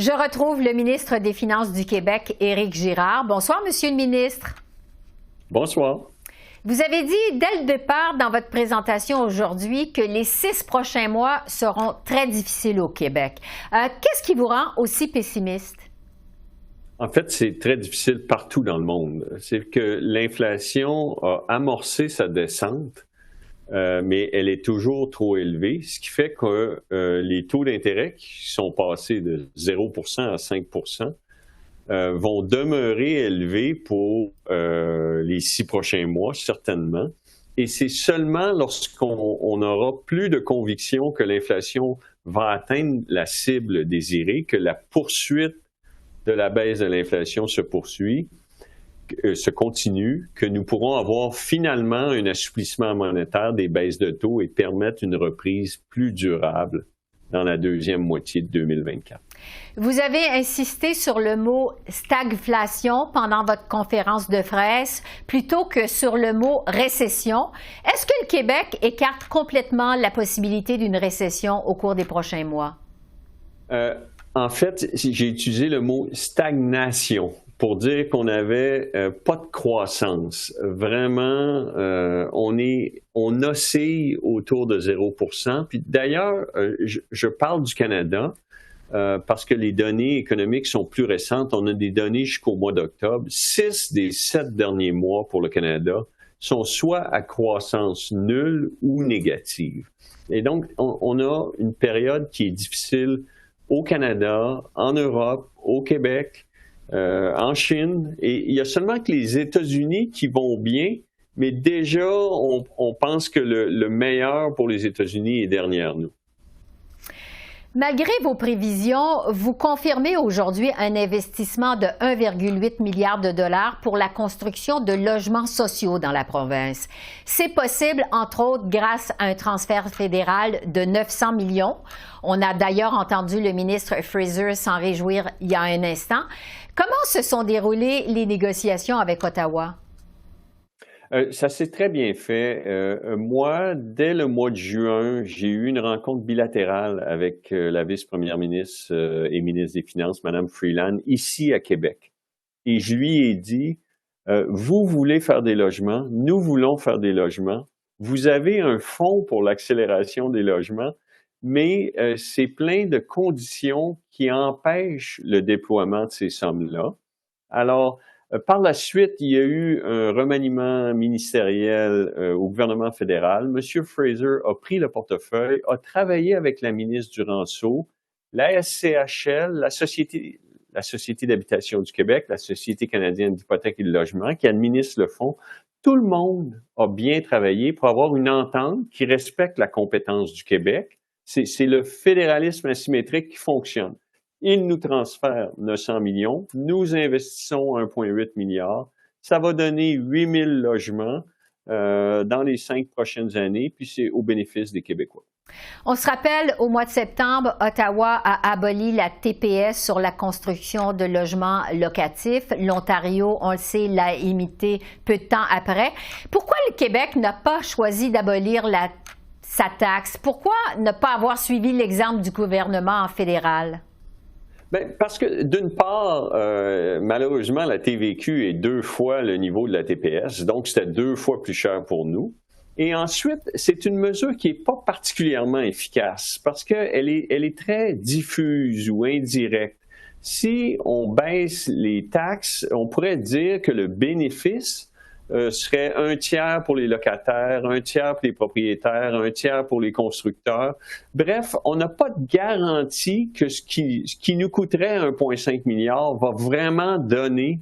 Je retrouve le ministre des Finances du Québec, Éric Girard. Bonsoir, Monsieur le ministre. Bonsoir. Vous avez dit dès le départ dans votre présentation aujourd'hui que les 6 prochains mois seront très difficiles au Québec. Qu'est-ce qui vous rend aussi pessimiste? En fait, c'est très difficile partout dans le monde. C'est que l'inflation a amorcé sa descente, mais elle est toujours trop élevée, ce qui fait que les taux d'intérêt qui sont passés de 0% à 5% vont demeurer élevés pour les 6 prochains mois, certainement. Et c'est seulement lorsqu'on n'aura plus de conviction que l'inflation va atteindre la cible désirée, que la poursuite de la baisse de l'inflation se continue, que nous pourrons avoir finalement un assouplissement monétaire des baisses de taux et permettre une reprise plus durable dans la deuxième moitié de 2024. Vous avez insisté sur le mot stagflation pendant votre conférence de presse plutôt que sur le mot récession. Est-ce que le Québec écarte complètement la possibilité d'une récession au cours des prochains mois? En fait, j'ai utilisé le mot stagnation pour dire qu'on n'avait pas de croissance. Vraiment, on oscille autour de 0%. Puis d'ailleurs, je parle du Canada parce que les données économiques sont plus récentes. On a des données jusqu'au mois d'octobre. 6 des 7 derniers mois pour le Canada sont soit à croissance nulle ou négative. Et donc, on a une période qui est difficile au Canada, en Europe, au Québec, en Chine. Et il y a seulement que les États-Unis qui vont bien, mais déjà, on pense que le meilleur pour les États-Unis est derrière nous. Malgré vos prévisions, vous confirmez aujourd'hui un investissement de 1,8 milliard de dollars pour la construction de logements sociaux dans la province. C'est possible, entre autres, grâce à un transfert fédéral de 900 millions. On a d'ailleurs entendu le ministre Fraser s'en réjouir il y a un instant. Comment se sont déroulées les négociations avec Ottawa? Ça s'est très bien fait. Moi, dès le mois de juin, j'ai eu une rencontre bilatérale avec la vice-première ministre et ministre des Finances, Mme Freeland, ici à Québec. Et je lui ai dit, vous voulez faire des logements, nous voulons faire des logements. Vous avez un fonds pour l'accélération des logements, mais c'est plein de conditions qui empêchent le déploiement de ces sommes-là. Alors, par la suite, il y a eu un remaniement ministériel au gouvernement fédéral. M. Fraser a pris le portefeuille, a travaillé avec la ministre Duranceau, la SCHL, la Société d'habitation du Québec, la Société canadienne d'hypothèque et de logement, qui administre le fonds. Tout le monde a bien travaillé pour avoir une entente qui respecte la compétence du Québec. C'est le fédéralisme asymétrique qui fonctionne. Il nous transfère 900 millions. Nous investissons 1,8 milliard. Ça va donner 8 000 logements dans les 5 prochaines années, puis c'est au bénéfice des Québécois. On se rappelle, au mois de septembre, Ottawa a aboli la TPS sur la construction de logements locatifs. L'Ontario, on le sait, l'a imité peu de temps après. Pourquoi le Québec n'a pas choisi d'abolir sa taxe? Pourquoi ne pas avoir suivi l'exemple du gouvernement fédéral? Bien, parce que, d'une part, malheureusement, la TVQ est 2 fois le niveau de la TPS, donc c'était 2 fois plus cher pour nous. Et ensuite, c'est une mesure qui n'est pas particulièrement efficace parce qu'elle est très diffuse ou indirecte. Si on baisse les taxes, on pourrait dire que le bénéfice serait 1 tiers pour les locataires, 1 tiers pour les propriétaires, 1 tiers pour les constructeurs. Bref, on n'a pas de garantie que ce qui nous coûterait 1,5 milliard va vraiment donner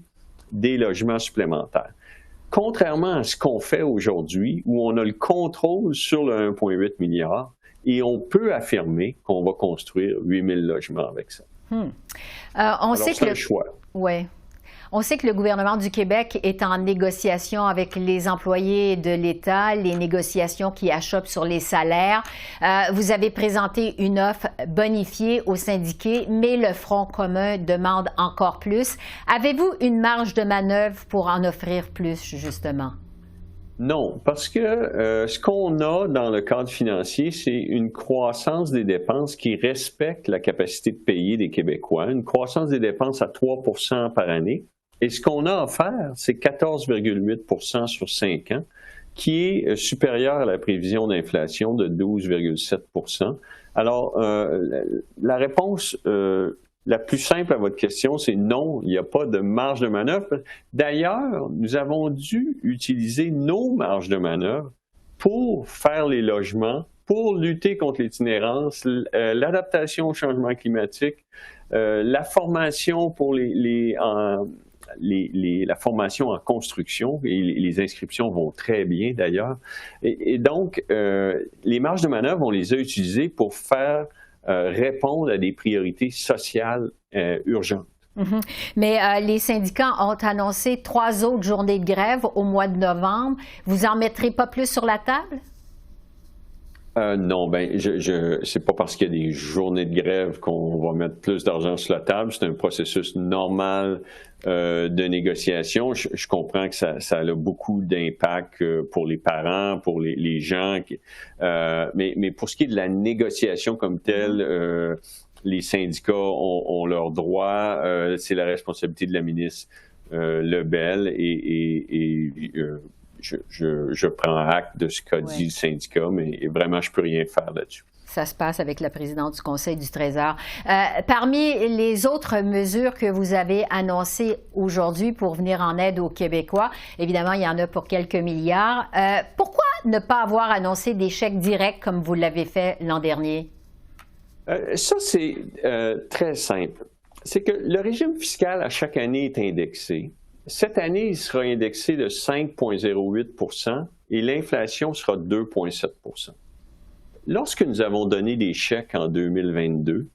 des logements supplémentaires. Contrairement à ce qu'on fait aujourd'hui, où on a le contrôle sur le 1,8 milliard, et on peut affirmer qu'on va construire 8 000 logements avec ça. On sait que un choix. Ouais. On sait que le gouvernement du Québec est en négociation avec les employés de l'État, les négociations qui achoppent sur les salaires. Vous avez présenté une offre bonifiée aux syndiqués, mais le Front commun demande encore plus. Avez-vous une marge de manœuvre pour en offrir plus, justement? Non, parce que ce qu'on a dans le cadre financier, c'est une croissance des dépenses qui respecte la capacité de payer des Québécois, une croissance des dépenses à 3 par année. Et ce qu'on a à faire, c'est 14,8 sur 5 ans, qui est supérieur à la prévision d'inflation de 12,7 Alors, la réponse la plus simple à votre question, c'est non, il n'y a pas de marge de manœuvre. D'ailleurs, nous avons dû utiliser nos marges de manœuvre pour faire les logements, pour lutter contre l'itinérance, l'adaptation au changement climatique, la formation pour la formation en construction, et les inscriptions vont très bien d'ailleurs. Et donc, les marges de manœuvre, on les a utilisées pour faire répondre à des priorités sociales urgentes. Mm-hmm. Mais les syndicats ont annoncé 3 autres journées de grève au mois de novembre. Vous en mettrez pas plus sur la table? Non, c'est pas parce qu'il y a des journées de grève qu'on va mettre plus d'argent sur la table. C'est un processus normal de négociation. Je comprends que ça a beaucoup d'impact pour les parents, pour les gens. Mais pour ce qui est de la négociation comme telle, les syndicats ont leurs droits. C'est la responsabilité de la ministre Lebel je prends acte de ce qu'a dit le syndicat, mais vraiment, je ne peux rien faire là-dessus. Ça se passe avec la présidente du Conseil du Trésor. Parmi les autres mesures que vous avez annoncées aujourd'hui pour venir en aide aux Québécois, évidemment, il y en a pour quelques milliards. Pourquoi ne pas avoir annoncé des chèques directs comme vous l'avez fait l'an dernier? Ça, c'est très simple. C'est que le régime fiscal, à chaque année, est indexé. Cette année, il sera indexé de 5,08 et l'inflation sera 2,7 Lorsque nous avons donné des chèques en 2022,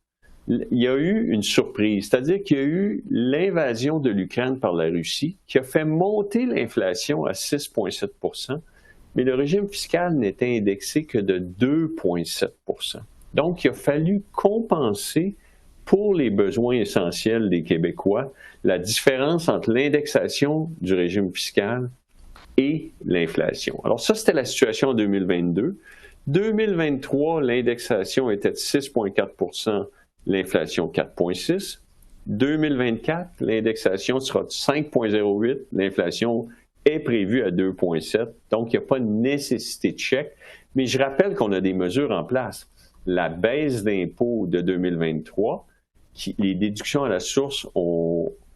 il y a eu une surprise, c'est-à-dire qu'il y a eu l'invasion de l'Ukraine par la Russie qui a fait monter l'inflation à 6,7 mais le régime fiscal n'était indexé que de 2,7 Donc, il a fallu compenser pour les besoins essentiels des Québécois, la différence entre l'indexation du régime fiscal et l'inflation. Alors ça, c'était la situation en 2022. 2023, l'indexation était de 6,4 l'inflation 4,6 2024, l'indexation sera de 5,08 l'inflation est prévue à 2,7 donc il n'y a pas de nécessité de chèque. Mais je rappelle qu'on a des mesures en place. La baisse d'impôts de 2023, les déductions à la source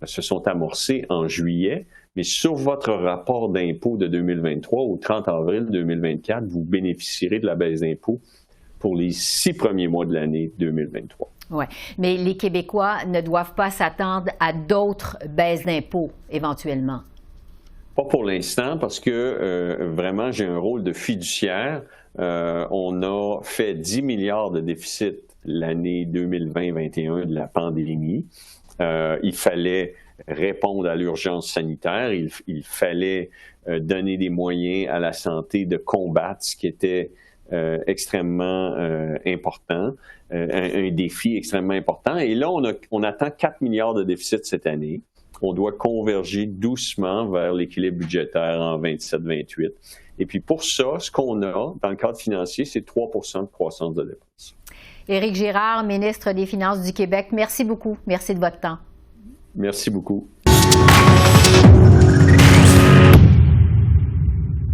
se sont amorcées en juillet, mais sur votre rapport d'impôt de 2023, au 30 avril 2024, vous bénéficierez de la baisse d'impôt pour les 6 premiers mois de l'année 2023. Oui, mais les Québécois ne doivent pas s'attendre à d'autres baisses d'impôts éventuellement. Pas pour l'instant, parce que vraiment, j'ai un rôle de fiduciaire. On a fait 10 milliards de déficit l'année 2020-21 de la pandémie. Il fallait répondre à l'urgence sanitaire. Il fallait donner des moyens à la santé de combattre ce qui était extrêmement important, un défi extrêmement important. Et là, on attend 4 milliards de déficit cette année. On doit converger doucement vers l'équilibre budgétaire en 27-28. Et puis pour ça, ce qu'on a dans le cadre financier, c'est 3 de croissance de dépenses. Éric Girard, ministre des Finances du Québec, merci beaucoup. Merci de votre temps. Merci beaucoup.